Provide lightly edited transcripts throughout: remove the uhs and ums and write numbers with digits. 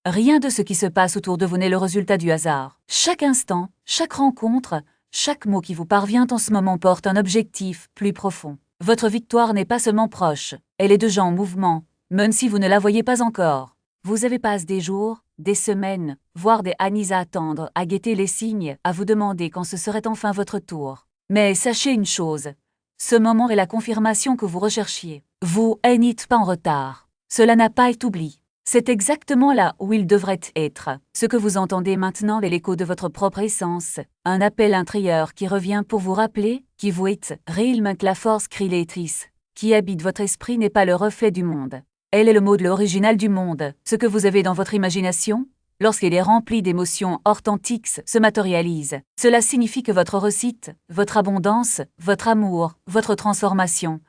Rien de ce qui se passe autour de vous n'est le résultat du hasard. Chaque instant, chaque rencontre, chaque mot qui vous parvient en ce moment porte un objectif plus profond. Votre victoire n'est pas seulement proche, elle est déjà en mouvement, même si vous ne la voyez pas encore. Vous avez passé des jours, des semaines, voire des années à attendre, à guetter les signes, à vous demander quand ce serait enfin votre tour. Mais sachez une chose, ce moment est la confirmation que vous recherchiez. Vous n'êtes pas en retard. Cela n'a pas été oublié. C'est exactement là où il devrait être. Ce que vous entendez maintenant est l'écho de votre propre essence, un appel intérieur qui revient pour vous rappeler qui vous êtes, réellement que la force créatrice qui habite votre esprit n'est pas le reflet du monde. Elle est le modèle original du monde. Ce que vous avez dans votre imagination, lorsqu'il est rempli d'émotions authentiques, se matérialise. Cela signifie que votre réussite, votre abondance, votre amour, votre transformation,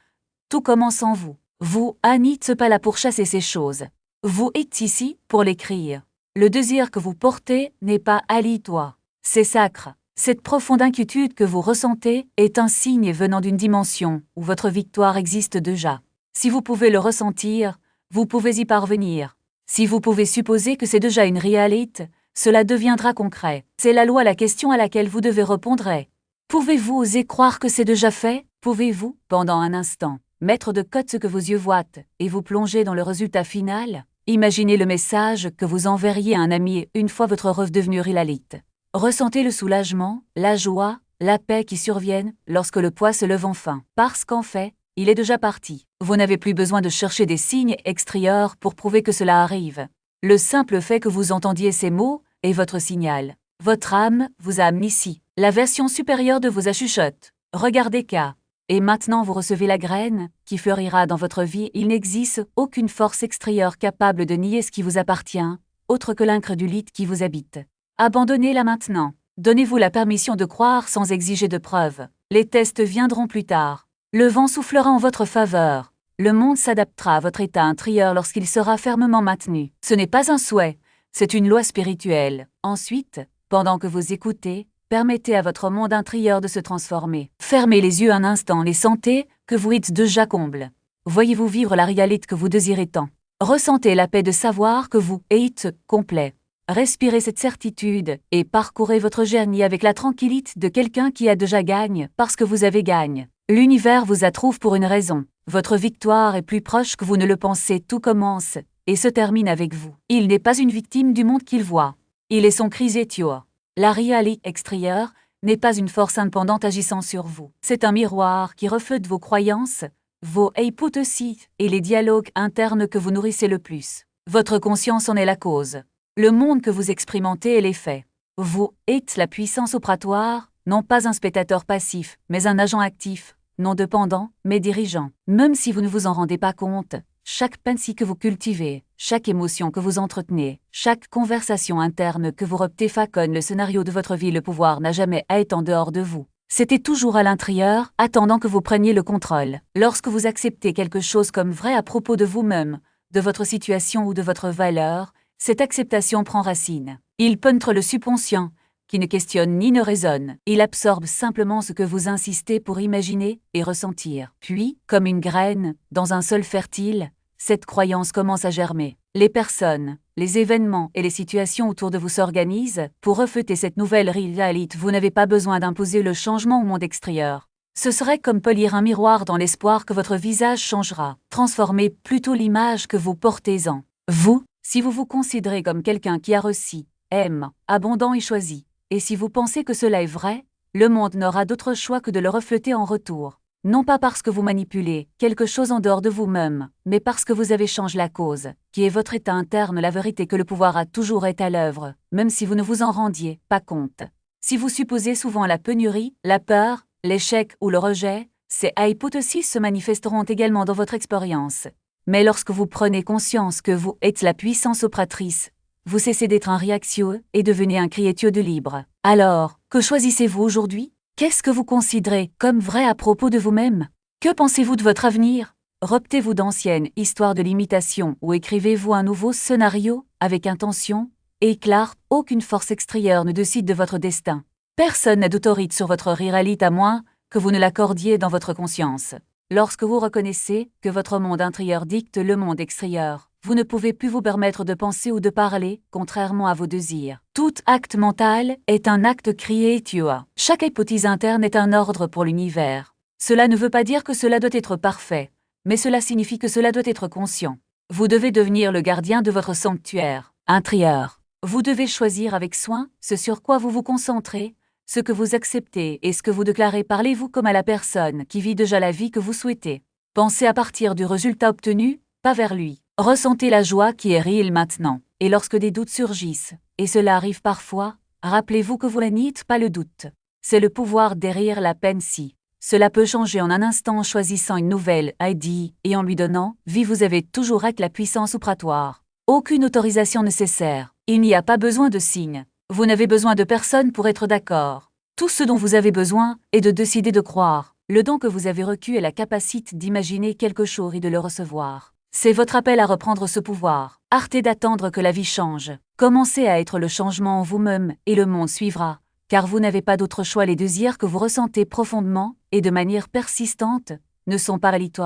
tout commence en vous. Vous n'êtes pas là pour chasser ces choses. Vous êtes ici pour l'écrire. Le désir que vous portez n'est pas aléatoire. C'est sacre. Cette profonde inquiétude que vous ressentez est un signe venant d'une dimension où votre victoire existe déjà. Si vous pouvez le ressentir, vous pouvez y parvenir. Si vous pouvez supposer que c'est déjà une réalité, cela deviendra concret. C'est la loi, la question à laquelle vous devez répondre est: pouvez-vous oser croire que c'est déjà fait? Pouvez-vous, pendant un instant, mettre de côté ce que vos yeux voient et vous plonger dans le résultat final? Imaginez le message que vous enverriez à un ami une fois votre rêve devenu réalité. Ressentez le soulagement, la joie, la paix qui surviennent lorsque le poids se lève enfin. Parce qu'en fait, il est déjà parti. Vous n'avez plus besoin de chercher des signes extérieurs pour prouver que cela arrive. Le simple fait que vous entendiez ces mots est votre signal. Votre âme vous a amené ici. La version supérieure de vous a chuchote. Regardez qu'à. Et maintenant vous recevez la graine qui fleurira dans votre vie. Il n'existe aucune force extérieure capable de nier ce qui vous appartient, autre que l'incrédulité qui vous habite. Abandonnez-la maintenant. Donnez-vous la permission de croire sans exiger de preuves. Les tests viendront plus tard. Le vent soufflera en votre faveur. Le monde s'adaptera à votre état intérieur lorsqu'il sera fermement maintenu. Ce n'est pas un souhait, c'est une loi spirituelle. Ensuite, pendant que vous écoutez, permettez à votre monde intérieur de se transformer. Fermez les yeux un instant et sentez que vous êtes déjà comble. Voyez-vous vivre la réalité que vous désirez tant. Ressentez la paix de savoir que vous êtes complet. Respirez cette certitude et parcourez votre journée avec la tranquillité de quelqu'un qui a déjà gagné parce que vous avez gagné. L'univers vous approuve pour une raison. Votre victoire est plus proche que vous ne le pensez. Tout commence et se termine avec vous. Il n'est pas une victime du monde qu'il voit. Il est son créateur. La réalité extérieure n'est pas une force indépendante agissant sur vous. C'est un miroir qui reflète vos croyances, vos hypothèses et les dialogues internes que vous nourrissez le plus. Votre conscience en est la cause. Le monde que vous expérimentez est l'effet. Vous êtes la puissance opératoire, non pas un spectateur passif, mais un agent actif, non dépendant, mais dirigeant. Même si vous ne vous en rendez pas compte, chaque pensée que vous cultivez, chaque émotion que vous entretenez, chaque conversation interne que vous reptez faconne le scénario de votre vie. Le pouvoir n'a jamais été en dehors de vous. C'était toujours à l'intérieur, attendant que vous preniez le contrôle. Lorsque vous acceptez quelque chose comme vrai à propos de vous-même, de votre situation ou de votre valeur, cette acceptation prend racine. Il pénètre le subconscient, qui ne questionne ni ne raisonne. Il absorbe simplement ce que vous insistez pour imaginer et ressentir. Puis, comme une graine, dans un sol fertile, cette croyance commence à germer. Les personnes, les événements et les situations autour de vous s'organisent pour refléter cette nouvelle réalité. Vous n'avez pas besoin d'imposer le changement au monde extérieur. Ce serait comme polir un miroir dans l'espoir que votre visage changera. Transformez plutôt l'image que vous portez en vous. Si vous vous considérez comme quelqu'un qui a reçu, aime, abondant et choisi, et si vous pensez que cela est vrai, le monde n'aura d'autre choix que de le refléter en retour. Non pas parce que vous manipulez quelque chose en dehors de vous-même, mais parce que vous avez changé la cause, qui est votre état interne, la vérité que le pouvoir a toujours été à l'œuvre, même si vous ne vous en rendiez pas compte. Si vous supposez souvent la pénurie, la peur, l'échec ou le rejet, ces hypothèses se manifesteront également dans votre expérience. Mais lorsque vous prenez conscience que vous êtes la puissance opératrice, vous cessez d'être un réactionneux et devenez un créateur de libre. Alors, que choisissez-vous aujourd'hui? Qu'est-ce que vous considérez comme vrai à propos de vous-même? Que pensez-vous de votre avenir? Reptez-vous d'anciennes histoires de limitation ou écrivez-vous un nouveau scénario avec intention et clair? Aucune force extérieure ne décide de votre destin. Personne n'a d'autorité sur votre réalité à moins que vous ne l'accordiez dans votre conscience. Lorsque vous reconnaissez que votre monde intérieur dicte le monde extérieur, Vous ne pouvez plus vous permettre de penser ou de parler, contrairement à vos désirs. Tout acte mental est un acte créateur. Chaque hypothèse interne est un ordre pour l'univers. Cela ne veut pas dire que cela doit être parfait, mais cela signifie que cela doit être conscient. Vous devez devenir le gardien de votre sanctuaire intérieur. Vous devez choisir avec soin ce sur quoi vous vous concentrez, ce que vous acceptez et ce que vous déclarez. Parlez-vous comme à la personne qui vit déjà la vie que vous souhaitez. Pensez à partir du résultat obtenu, pas vers lui. Ressentez la joie qui est réelle maintenant. Et lorsque des doutes surgissent, et cela arrive parfois, rappelez-vous que vous n'êtes pas le doute. C'est le pouvoir derrière la peine si. Cela peut changer en un instant en choisissant une nouvelle ID et en lui donnant vie. Vous avez toujours avec la puissance opératoire. Aucune autorisation nécessaire. Il n'y a pas besoin de signes. Vous n'avez besoin de personne pour être d'accord. Tout ce dont vous avez besoin est de décider de croire. Le don que vous avez reçu est la capacité d'imaginer quelque chose et de le recevoir. C'est votre appel à reprendre ce pouvoir. Arrêtez d'attendre que la vie change. Commencez à être le changement en vous-même et le monde suivra. Car vous n'avez pas d'autre choix. Les désirs que vous ressentez profondément et de manière persistante ne sont pas réalités.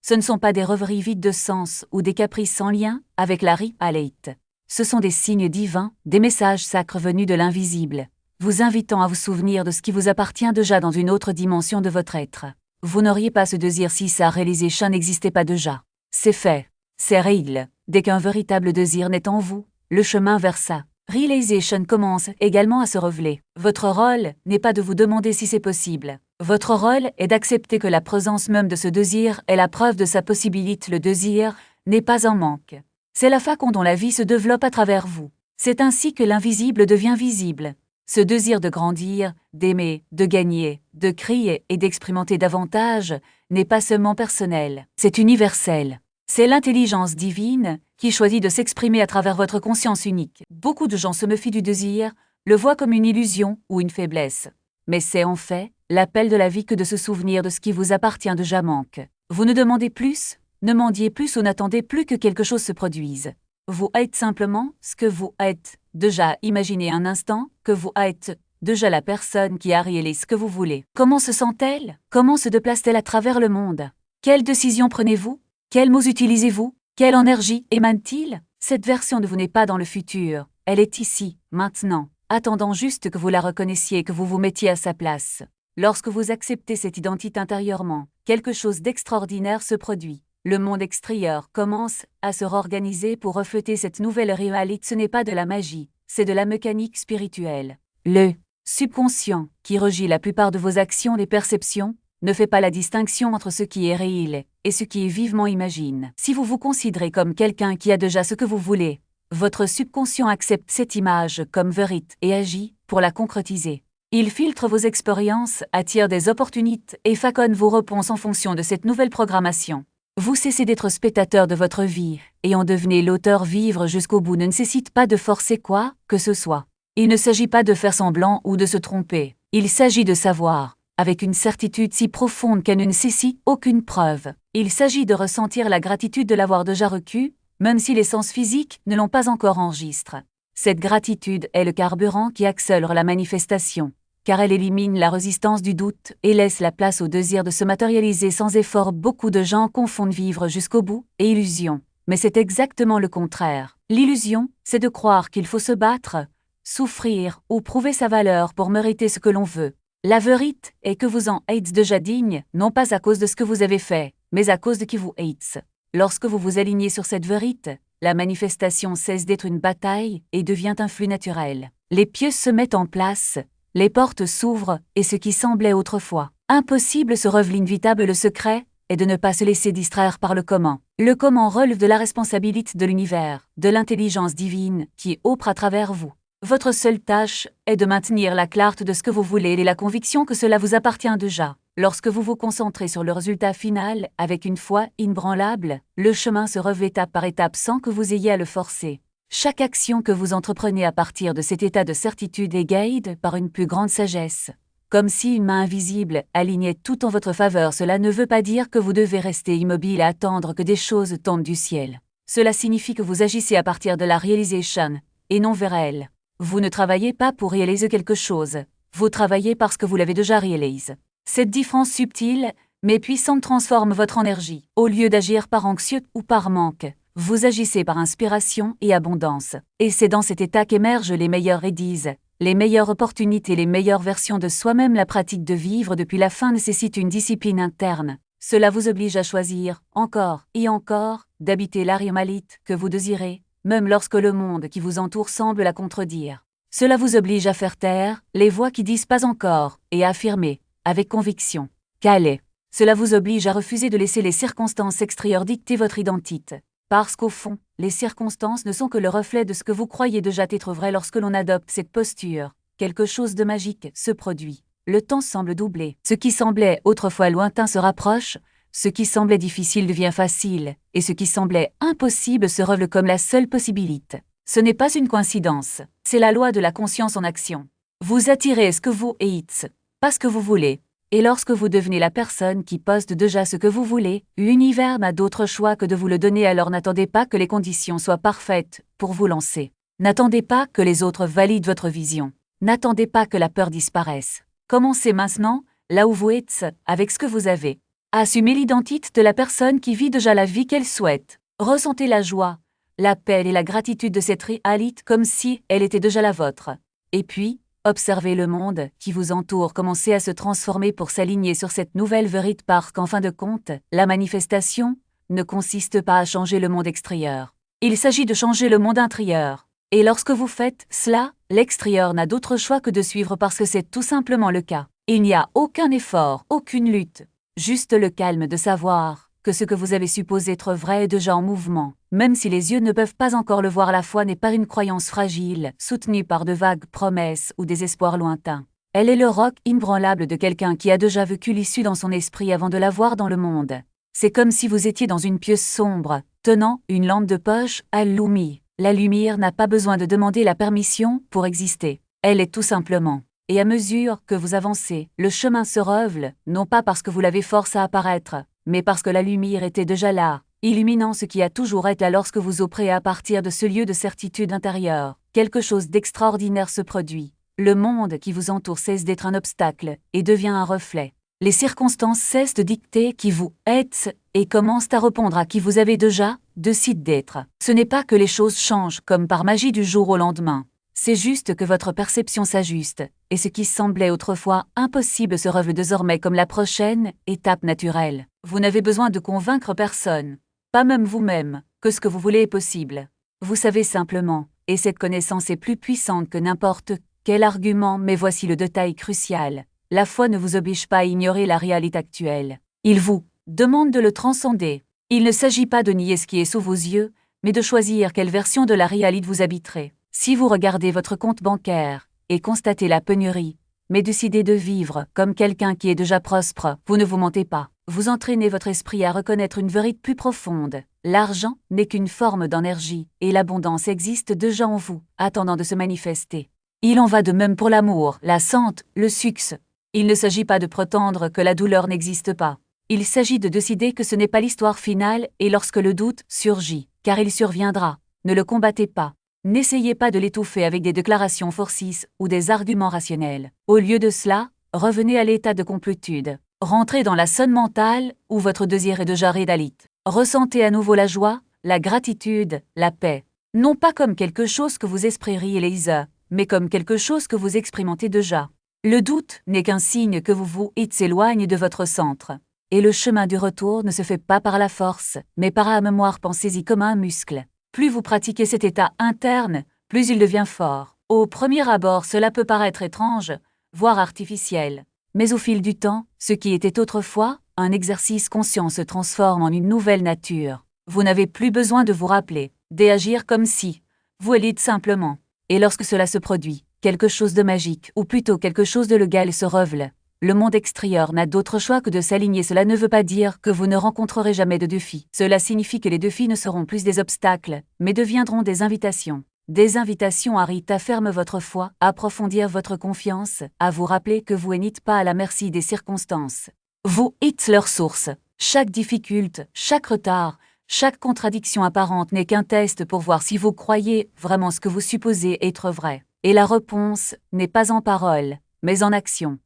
Ce ne sont pas des rêveries vides de sens ou des caprices sans lien avec la réalité. Ce sont des signes divins, des messages sacres venus de l'invisible, vous invitant à vous souvenir de ce qui vous appartient déjà dans une autre dimension de votre être. Vous n'auriez pas ce désir si sa réalisation n'existait pas déjà. C'est fait. C'est réel. Dès qu'un véritable désir naît en vous, le chemin vers sa realization commence également à se révéler. Votre rôle n'est pas de vous demander si c'est possible. Votre rôle est d'accepter que la présence même de ce désir est la preuve de sa possibilité. Le désir n'est pas un manque. C'est la façon dont la vie se développe à travers vous. C'est ainsi que l'invisible devient visible. Ce désir de grandir, d'aimer, de gagner, de crier et d'expérimenter davantage n'est pas seulement personnel, c'est universel. C'est l'intelligence divine qui choisit de s'exprimer à travers votre conscience unique. Beaucoup de gens se méfient du désir, le voient comme une illusion ou une faiblesse. Mais c'est en fait l'appel de la vie que de se souvenir de ce qui vous appartient déjà manque. Vous ne demandez plus, ne demandiez plus ou n'attendez plus que quelque chose se produise. Vous êtes simplement ce que vous êtes. Déjà, imaginez un instant que vous êtes déjà la personne qui a réalisé ce que vous voulez. Comment se sent-elle? Comment se déplace-t-elle à travers le monde? Quelles décisions prenez-vous? Quels mots utilisez-vous? Quelle énergie émane-t-il? Cette version de vous n'est pas dans le futur. Elle est ici, maintenant, attendant juste que vous la reconnaissiez et que vous vous mettiez à sa place. Lorsque vous acceptez cette identité intérieurement, quelque chose d'extraordinaire se produit. Le monde extérieur commence à se réorganiser pour refléter cette nouvelle réalité. Ce n'est pas de la magie, c'est de la mécanique spirituelle. Le subconscient, qui régit la plupart de vos actions et perceptions, ne fait pas la distinction entre ce qui est réel et ce qui est vivement imagine. Si vous vous considérez comme quelqu'un qui a déjà ce que vous voulez, votre subconscient accepte cette image comme vérité et agit pour la concrétiser. Il filtre vos expériences, attire des opportunités et façonne vos réponses en fonction de cette nouvelle programmation. Vous cessez d'être spectateur de votre vie et en devenez l'auteur. Vivre jusqu'au bout ne nécessite pas de forcer quoi que ce soit. Il ne s'agit pas de faire semblant ou de se tromper. Il s'agit de savoir, avec une certitude si profonde qu'elle ne nécessite aucune preuve. Il s'agit de ressentir la gratitude de l'avoir déjà reçu, même si les sens physiques ne l'ont pas encore enregistré. Cette gratitude est le carburant qui accélère la manifestation, car elle élimine la résistance du doute et laisse la place au désir de se matérialiser sans effort. Beaucoup de gens confondent vivre jusqu'au bout et illusion, mais c'est exactement le contraire. L'illusion, c'est de croire qu'il faut se battre, souffrir ou prouver sa valeur pour mériter ce que l'on veut. La vérité est que vous en êtes déjà digne, non pas à cause de ce que vous avez fait, mais à cause de qui vous êtes. Lorsque vous vous alignez sur cette vérité, la manifestation cesse d'être une bataille et devient un flux naturel. Les pieux se mettent en place, les portes s'ouvrent et ce qui semblait autrefois impossible se révèle inévitable. Le secret est de ne pas se laisser distraire par le comment. Le comment relève de la responsabilité de l'univers, de l'intelligence divine qui opère à travers vous. Votre seule tâche est de maintenir la clarté de ce que vous voulez et la conviction que cela vous appartient déjà. Lorsque vous vous concentrez sur le résultat final avec une foi inébranlable, le chemin se revêt étape par étape sans que vous ayez à le forcer. Chaque action que vous entreprenez à partir de cet état de certitude est guidée par une plus grande sagesse. Comme si une main invisible alignait tout en votre faveur. Cela ne veut pas dire que vous devez rester immobile et attendre que des choses tombent du ciel. Cela signifie que vous agissez à partir de la réalisation, et non vers elle. Vous ne travaillez pas pour réaliser quelque chose, vous travaillez parce que vous l'avez déjà réalisé. Cette différence subtile, mais puissante transforme votre énergie. Au lieu d'agir par anxieux ou par manque, Vous agissez par inspiration et abondance. Et c'est dans cet état qu'émergent les meilleures idées, les meilleures opportunités, les meilleures versions de soi-même. La pratique de vivre depuis la fin nécessite une discipline interne. Cela vous oblige à choisir, encore et encore, d'habiter l'Ariamalite que vous désirez, même lorsque le monde qui vous entoure semble la contredire. Cela vous oblige à faire taire les voix qui disent pas encore, et à affirmer, avec conviction, qu'elle est. Cela vous oblige à refuser de laisser les circonstances extérieures dicter votre identité. Parce qu'au fond, les circonstances ne sont que le reflet de ce que vous croyez déjà être vrai. Lorsque l'on adopte cette posture, quelque chose de magique se produit. Le temps semble doubler. Ce qui semblait autrefois lointain se rapproche, ce qui semblait difficile devient facile, et ce qui semblait impossible se révèle comme la seule possibilité. Ce n'est pas une coïncidence, c'est la loi de la conscience en action. Vous attirez ce que vous êtes, pas ce que vous voulez. Et lorsque vous devenez la personne qui poste déjà ce que vous voulez, l'univers n'a d'autre choix que de vous le donner. Alors n'attendez pas que les conditions soient parfaites pour vous lancer. N'attendez pas que les autres valident votre vision. N'attendez pas que la peur disparaisse. Commencez maintenant, là où vous êtes, avec ce que vous avez. Assumez l'identité de la personne qui vit déjà la vie qu'elle souhaite. Ressentez la joie, la paix et la gratitude de cette réalité comme si elle était déjà la vôtre. Et puis, observez le monde qui vous entoure commencer à se transformer pour s'aligner sur cette nouvelle vérité, parce qu'en fin de compte, la manifestation ne consiste pas à changer le monde extérieur. Il s'agit de changer le monde intérieur. Et lorsque vous faites cela, l'extérieur n'a d'autre choix que de suivre, parce que c'est tout simplement le cas. Il n'y a aucun effort, aucune lutte, juste le calme de savoir que ce que vous avez supposé être vrai est déjà en mouvement. Même si les yeux ne peuvent pas encore le voir, la foi n'est pas une croyance fragile, soutenue par de vagues promesses ou des espoirs lointains. Elle est le roc inébranlable de quelqu'un qui a déjà vécu l'issue dans son esprit avant de la voir dans le monde. C'est comme si vous étiez dans une pièce sombre, tenant une lampe de poche allumée. La lumière n'a pas besoin de demander la permission pour exister. Elle est tout simplement. Et à mesure que vous avancez, le chemin se révèle, non pas parce que vous l'avez forcé à apparaître, mais parce que la lumière était déjà là, illuminant ce qui a toujours été là. Lorsque vous opérez à partir de ce lieu de certitude intérieure, quelque chose d'extraordinaire se produit. Le monde qui vous entoure cesse d'être un obstacle et devient un reflet. Les circonstances cessent de dicter qui vous êtes et commencent à répondre à qui vous avez déjà décidé d'être. Ce n'est pas que les choses changent comme par magie du jour au lendemain. C'est juste que votre perception s'ajuste, et ce qui semblait autrefois impossible se révèle désormais comme la prochaine étape naturelle. Vous n'avez besoin de convaincre personne, pas même vous-même, que ce que vous voulez est possible. Vous savez simplement, et cette connaissance est plus puissante que n'importe quel argument. Mais voici le détail crucial. La foi ne vous oblige pas à ignorer la réalité actuelle. Il vous demande de le transcender. Il ne s'agit pas de nier ce qui est sous vos yeux, mais de choisir quelle version de la réalité vous habiterez. Si vous regardez votre compte bancaire et constatez la pénurie, mais décidez de vivre comme quelqu'un qui est déjà prospère, vous ne vous mentez pas. Vous entraînez votre esprit à reconnaître une vérité plus profonde. L'argent n'est qu'une forme d'énergie, et l'abondance existe déjà en vous, attendant de se manifester. Il en va de même pour l'amour, la santé, le succès. Il ne s'agit pas de prétendre que la douleur n'existe pas. Il s'agit de décider que ce n'est pas l'histoire finale, et lorsque le doute surgit, car il surviendra, ne le combattez pas. N'essayez pas de l'étouffer avec des déclarations forcisses ou des arguments rationnels. Au lieu de cela, revenez à l'état de complétude. Rentrez dans la zone mentale où votre désir est déjà réalisé. Ressentez à nouveau la joie, la gratitude, la paix. Non pas comme quelque chose que vous espériez les mais comme quelque chose que vous expérimentez déjà. Le doute n'est qu'un signe que vous s'éloignez de votre centre. Et le chemin du retour ne se fait pas par la force, mais par la mémoire. Pensez-y comme un muscle. Plus vous pratiquez cet état interne, plus il devient fort. Au premier abord, cela peut paraître étrange, voire artificiel. Mais au fil du temps, ce qui était autrefois un exercice conscient se transforme en une nouvelle nature. Vous n'avez plus besoin de vous rappeler, d'agir comme si vous étiez simplement. Et lorsque cela se produit, quelque chose de magique, ou plutôt quelque chose de légal se révèle. Le monde extérieur n'a d'autre choix que de s'aligner. Cela ne veut pas dire que vous ne rencontrerez jamais de défis. Cela signifie que les défis ne seront plus des obstacles, mais deviendront des invitations. Des invitations à affirmer votre foi, à approfondir votre confiance, à vous rappeler que vous n'êtes pas à la merci des circonstances. Vous êtes leur source. Chaque difficulté, chaque retard, chaque contradiction apparente n'est qu'un test pour voir si vous croyez vraiment ce que vous supposez être vrai. Et la réponse n'est pas en parole, mais en action.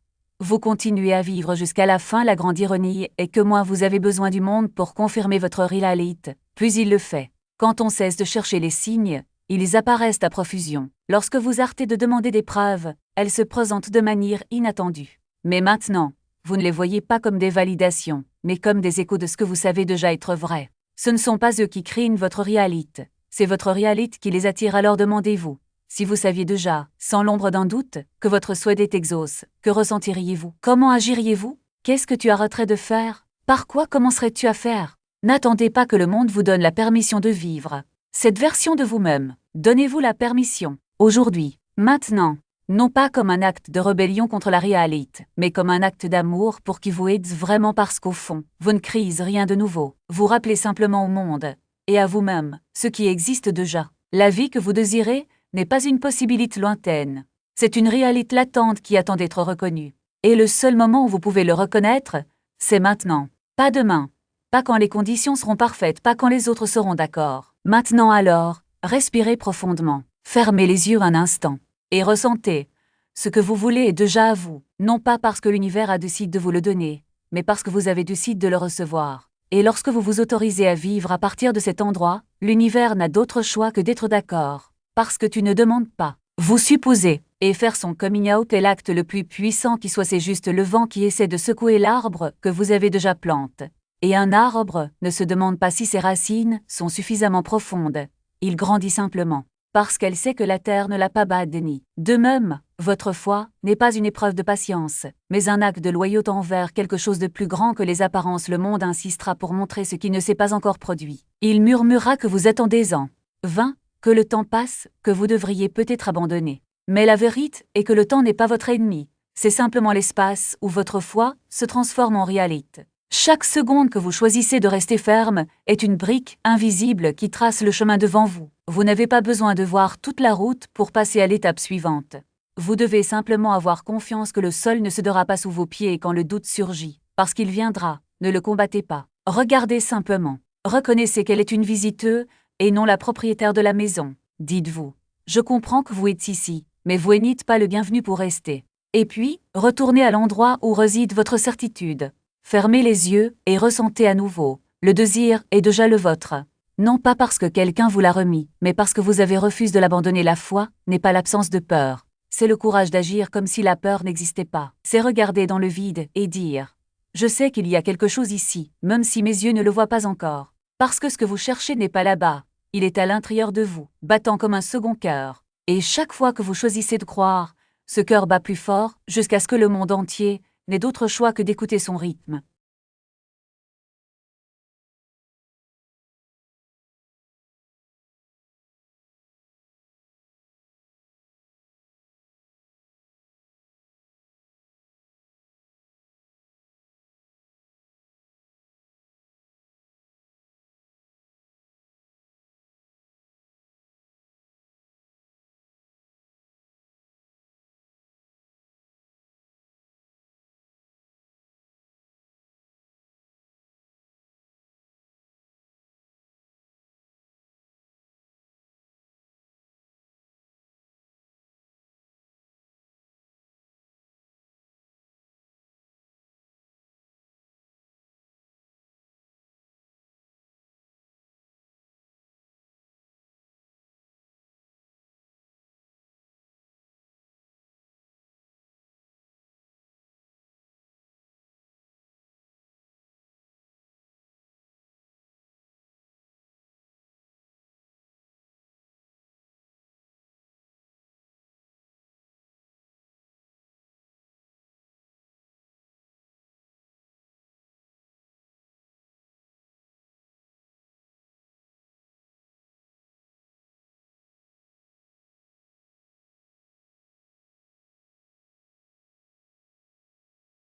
Vous continuez à vivre jusqu'à la fin. La grande ironie est que moins vous avez besoin du monde pour confirmer votre réalité, plus il le fait. Quand on cesse de chercher les signes, ils apparaissent à profusion. Lorsque vous arrêtez de demander des preuves, elles se présentent de manière inattendue. Mais maintenant, vous ne les voyez pas comme des validations, mais comme des échos de ce que vous savez déjà être vrai. Ce ne sont pas eux qui créent votre réalité, c'est votre réalité qui les attire. Alors demandez-vous, si vous saviez déjà, sans l'ombre d'un doute, que votre souhait est exauce, que ressentiriez-vous? Comment agiriez-vous? Qu'est-ce que tu arrêterais de faire? Par quoi commencerais-tu à faire? N'attendez pas que le monde vous donne la permission de vivre cette version de vous-même. Donnez-vous la permission, aujourd'hui, maintenant. Non pas comme un acte de rébellion contre la réalité, mais comme un acte d'amour pour qui vous êtes vraiment, parce qu'au fond, vous ne créez rien de nouveau. Vous rappelez simplement au monde, et à vous-même, ce qui existe déjà. La vie que vous désirez n'est pas une possibilité lointaine. C'est une réalité latente qui attend d'être reconnue. Et le seul moment où vous pouvez le reconnaître, c'est maintenant. Pas demain. Pas quand les conditions seront parfaites, pas quand les autres seront d'accord. Maintenant alors, respirez profondément. Fermez les yeux un instant. Et ressentez. Ce que vous voulez est déjà à vous, non pas parce que l'univers a décidé de vous le donner, mais parce que vous avez décidé de le recevoir. Et lorsque vous vous autorisez à vivre à partir de cet endroit, l'univers n'a d'autre choix que d'être d'accord. Parce que tu ne demandes pas. Vous supposez. Et faire son coming out est l'acte le plus puissant qui soit. C'est juste le vent qui essaie de secouer l'arbre que vous avez déjà planté. Et un arbre ne se demande pas si ses racines sont suffisamment profondes. Il grandit simplement parce qu'elle sait que la terre ne l'a pas béni. De même, votre foi n'est pas une épreuve de patience, mais un acte de loyauté envers quelque chose de plus grand que les apparences. Le monde insistera pour montrer ce qui ne s'est pas encore produit. Il murmurera que vous attendez en vain, que le temps passe, que vous devriez peut-être abandonner. Mais la vérité est que le temps n'est pas votre ennemi, c'est simplement l'espace où votre foi se transforme en réalité. Chaque seconde que vous choisissez de rester ferme est une brique invisible qui trace le chemin devant vous. Vous n'avez pas besoin de voir toute la route pour passer à l'étape suivante. Vous devez simplement avoir confiance que le sol ne se dora pas sous vos pieds quand le doute surgit, parce qu'il viendra. Ne le combattez pas. Regardez simplement. Reconnaissez qu'elle est une visiteuse et non la propriétaire de la maison. Dites-vous, je comprends que vous êtes ici, mais vous n'êtes pas le bienvenu pour rester. Et puis, retournez à l'endroit où réside votre certitude. Fermez les yeux et ressentez à nouveau. Le désir est déjà le vôtre. Non pas parce que quelqu'un vous l'a remis, mais parce que vous avez refusé de l'abandonner. La foi n'est pas l'absence de peur. C'est le courage d'agir comme si la peur n'existait pas. C'est regarder dans le vide et dire « Je sais qu'il y a quelque chose ici, même si mes yeux ne le voient pas encore. » Parce que ce que vous cherchez n'est pas là-bas. Il est à l'intérieur de vous, battant comme un second cœur. Et chaque fois que vous choisissez de croire, ce cœur bat plus fort jusqu'à ce que le monde entier n'ait d'autre choix que d'écouter son rythme.